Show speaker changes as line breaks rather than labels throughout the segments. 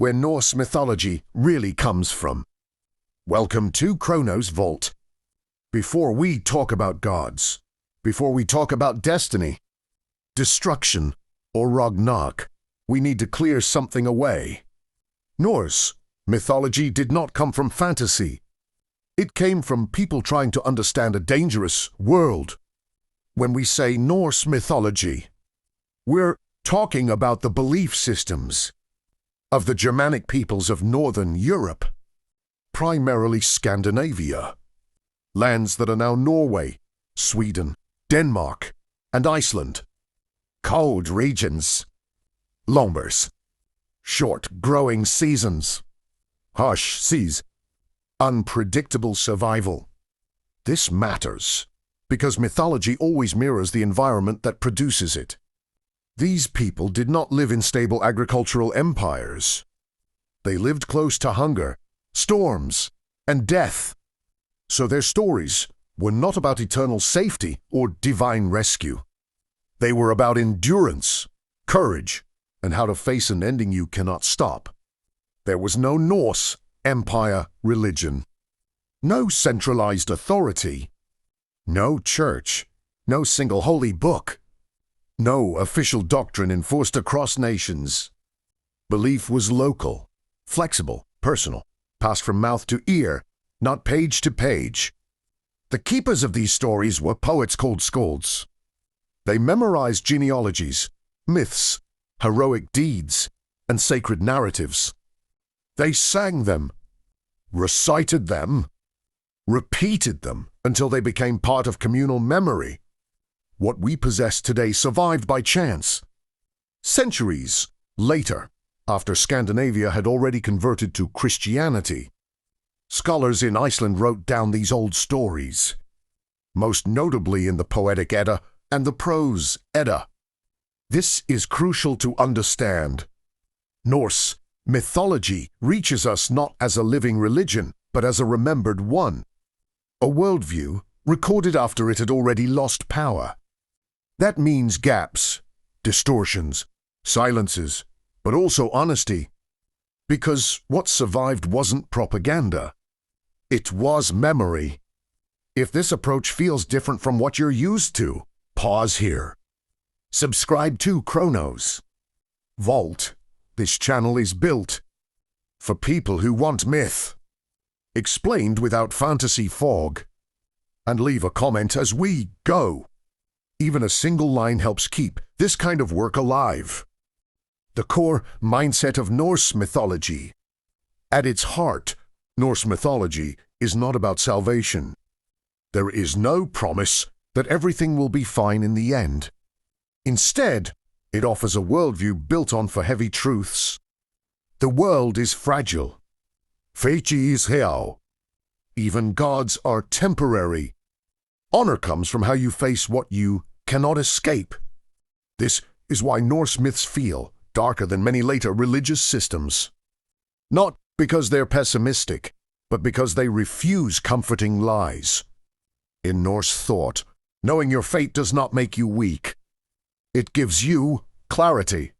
where Norse mythology really comes from. Welcome to Chronos Vault. Before we talk about gods, before we talk about destiny, destruction, or Ragnarok, we need to clear something away. Norse mythology did not come from fantasy. It came from people trying to understand a dangerous world. When we say Norse mythology, we're talking about the belief systems of the Germanic peoples of Northern Europe, primarily Scandinavia, lands that are now Norway, Sweden, Denmark, and Iceland. Cold regions, lombers, short growing seasons, harsh seas, unpredictable survival. This matters because mythology always mirrors the environment that produces it. These people did not live in stable agricultural empires. They lived close to hunger, storms, and death. So their stories were not about eternal safety or divine rescue. They were about endurance, courage, and how to face an ending you cannot stop. There was no Norse empire religion, no centralized authority, no church, no single holy book, no official doctrine enforced across nations. Belief was local, flexible, personal, passed from mouth to ear, not page to page. The keepers of these stories were poets called skalds. They memorized genealogies, myths, heroic deeds, and sacred narratives. They sang them, recited them, repeated them until they became part of communal memory. What we possess today survived by chance. Centuries later, after Scandinavia had already converted to Christianity, scholars in Iceland wrote down these old stories, most notably in the Poetic Edda and the Prose Edda. This is crucial to understand. Norse mythology reaches us not as a living religion, but as a remembered one, a worldview recorded after it had already lost power. That means gaps, distortions, silences, but also honesty. Because what survived wasn't propaganda. It was memory. If this approach feels different from what you're used to, pause here. Subscribe to Chronos Vault. This channel is built for people who want myth, explained without fantasy fog. And leave a comment as we go. Even a single line helps keep this kind of work alive. The core mindset of Norse mythology. At its heart, Norse mythology is not about salvation. There is no promise that everything will be fine in the end. Instead, it offers a worldview built on for heavy truths. The world is fragile. Fate is real. Even gods are temporary. Honor comes from how you face what you cannot escape. This is why Norse myths feel darker than many later religious systems. Not because they're pessimistic, but because they refuse comforting lies. In Norse thought, knowing your fate does not make you weak. It gives you clarity.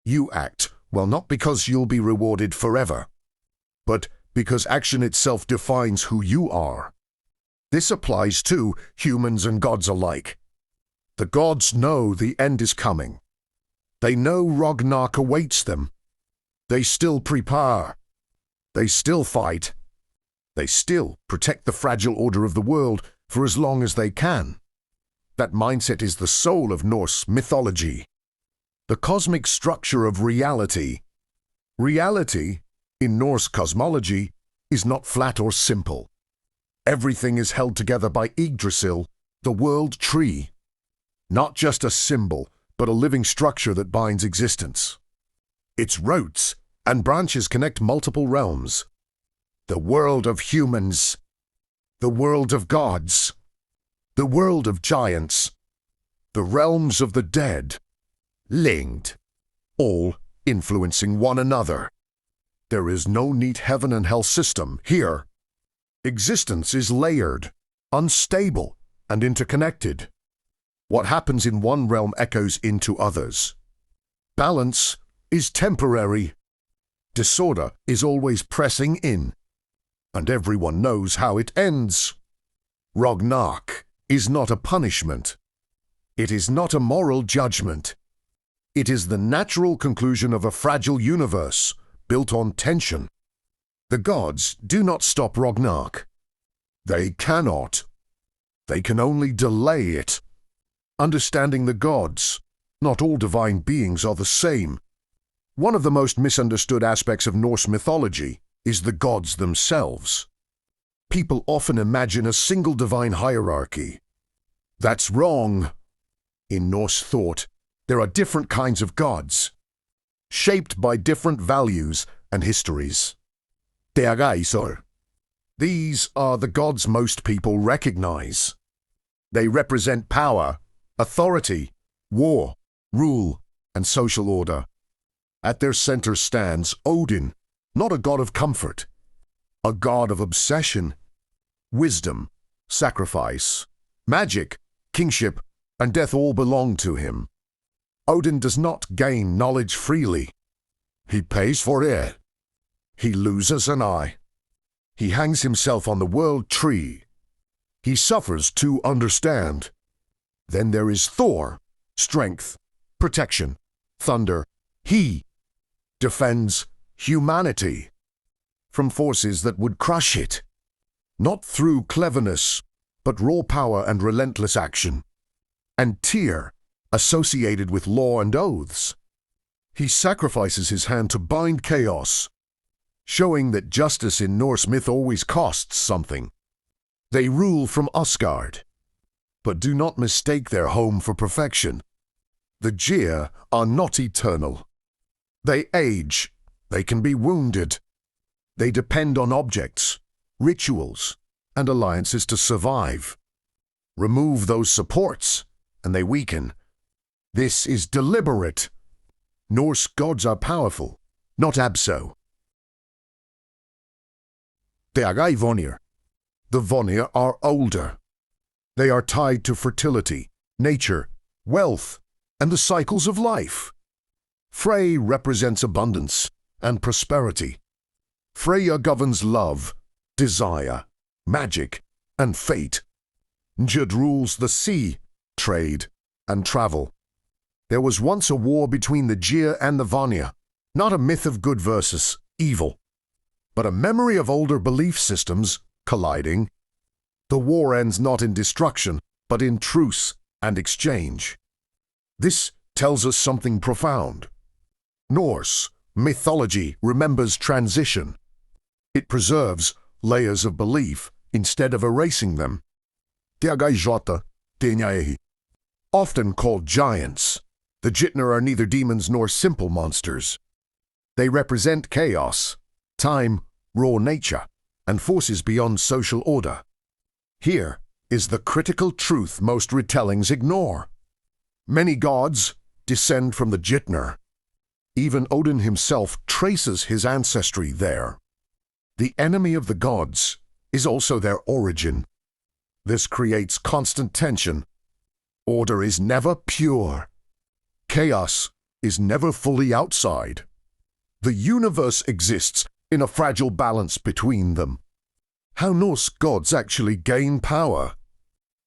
You act, well, not because you'll be rewarded forever, but because action itself defines who you are. This applies to humans and gods alike. The gods know the end is coming. They know Ragnarok awaits them. They still prepare. They still fight. They still protect the fragile order of the world for as long as they can. That mindset is the soul of Norse mythology. The cosmic structure of reality. Reality, in Norse cosmology, is not flat or simple. Everything is held together by Yggdrasil, the world tree. Not just a symbol, but a living structure that binds existence. Its roots and branches connect multiple realms. The world of humans, the world of gods, the world of giants, the realms of the dead, linked, all influencing one another. There is no neat heaven and hell system here. Existence is layered, unstable, and interconnected. What happens in one realm echoes into others. Balance is temporary. Disorder is always pressing in, and everyone knows how it ends. Ragnarök is not a punishment. It is not a moral judgment. It is the natural conclusion of a fragile universe built on tension. The gods do not stop Ragnarök. They cannot. They can only delay it. Understanding the gods, not all divine beings are the same. One of the most misunderstood aspects of Norse mythology is the gods themselves. People often imagine a single divine hierarchy. That's wrong. In Norse thought, there are different kinds of gods, shaped by different values and histories. These are the gods most people recognize. They represent power, authority, war, rule, and social order. At their center stands Odin, not a god of comfort, a god of obsession, wisdom, sacrifice, magic, kingship, and death all belong to him. Odin does not gain knowledge freely. He pays for it. He loses an eye. He hangs himself on the world tree. He suffers to understand. Then there is Thor, strength, protection, thunder. He defends humanity from forces that would crush it, not through cleverness, but raw power and relentless action. And Tyr, associated with law and oaths. He sacrifices his hand to bind chaos, showing that justice in Norse myth always costs something. They rule from Asgard, but do not mistake their home for perfection. The Geir are not eternal. They age, they can be wounded. They depend on objects, rituals, and alliances to survive. Remove those supports, and they weaken. This is deliberate. Norse gods are powerful, not abso. The Vanir are older. They are tied to fertility, nature, wealth, and the cycles of life. Frey represents abundance and prosperity. Freya governs love, desire, magic, and fate. Njord rules the sea, trade, and travel. There was once a war between the Geir and the Vanir, not a myth of good versus evil, but a memory of older belief systems colliding. The war ends not in destruction, but in truce and exchange. This tells us something profound. Norse mythology remembers transition. It preserves layers of belief instead of erasing them. Often called giants, the Jitner are neither demons nor simple monsters. They represent chaos, time, raw nature, and forces beyond social order. Here is the critical truth most retellings ignore. Many gods descend from the Jitner. Even Odin himself traces his ancestry there. The enemy of the gods is also their origin. This creates constant tension. Order is never pure. Chaos is never fully outside. The universe exists in a fragile balance between them. How Norse gods actually gain power.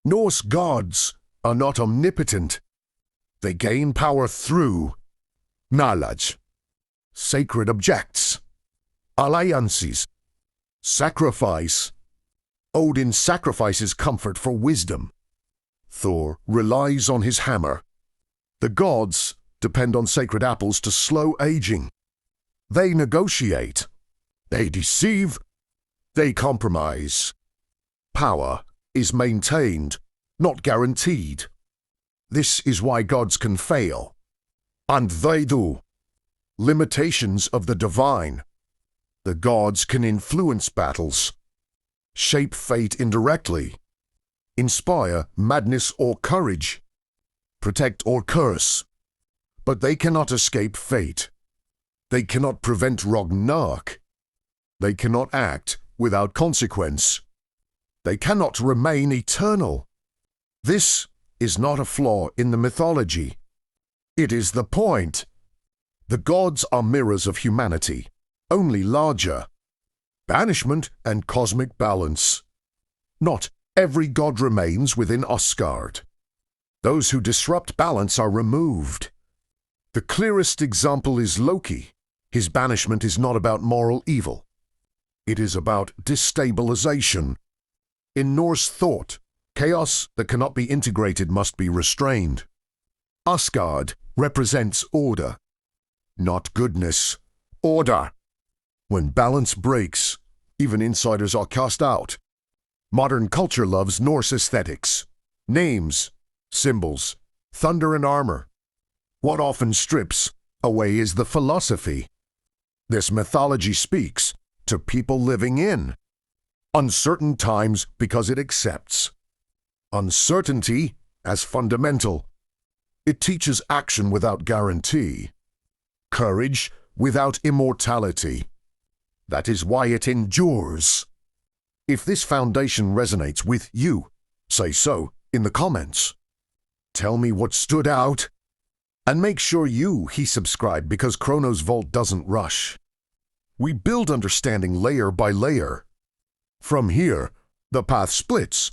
Norse gods are not omnipotent. They gain power through knowledge, sacred objects, alliances, sacrifice. Odin sacrifices comfort for wisdom. Thor relies on his hammer. The gods depend on sacred apples to slow aging. They negotiate. They deceive. They compromise. Power is maintained, not guaranteed. This is why gods can fail. And they do. Limitations of the divine. The gods can influence battles, shape fate indirectly, inspire madness or courage, protect or curse. But they cannot escape fate. They cannot prevent Ragnarök. They cannot act without consequence. They cannot remain eternal. This is not a flaw in the mythology. It is the point. The gods are mirrors of humanity. only larger. Banishment and cosmic balance. Not every god remains within Asgard. Those who disrupt balance are removed. The clearest example is Loki. His banishment is not about moral evil. It is about destabilization. In Norse thought, chaos that cannot be integrated must be restrained. Asgard represents order, not goodness. Order. When balance breaks, even insiders are cast out. Modern culture loves Norse aesthetics. Names, symbols, thunder and armor. What often strips away is the philosophy. This mythology speaks to people living in uncertain times because it accepts uncertainty as fundamental. It teaches action without guarantee, courage without immortality. That is why it endures. If this foundation resonates with you, say so in the comments. Tell me what stood out. And make sure you subscribe, because Chronos Vault doesn't rush. We build understanding layer by layer. From here, the path splits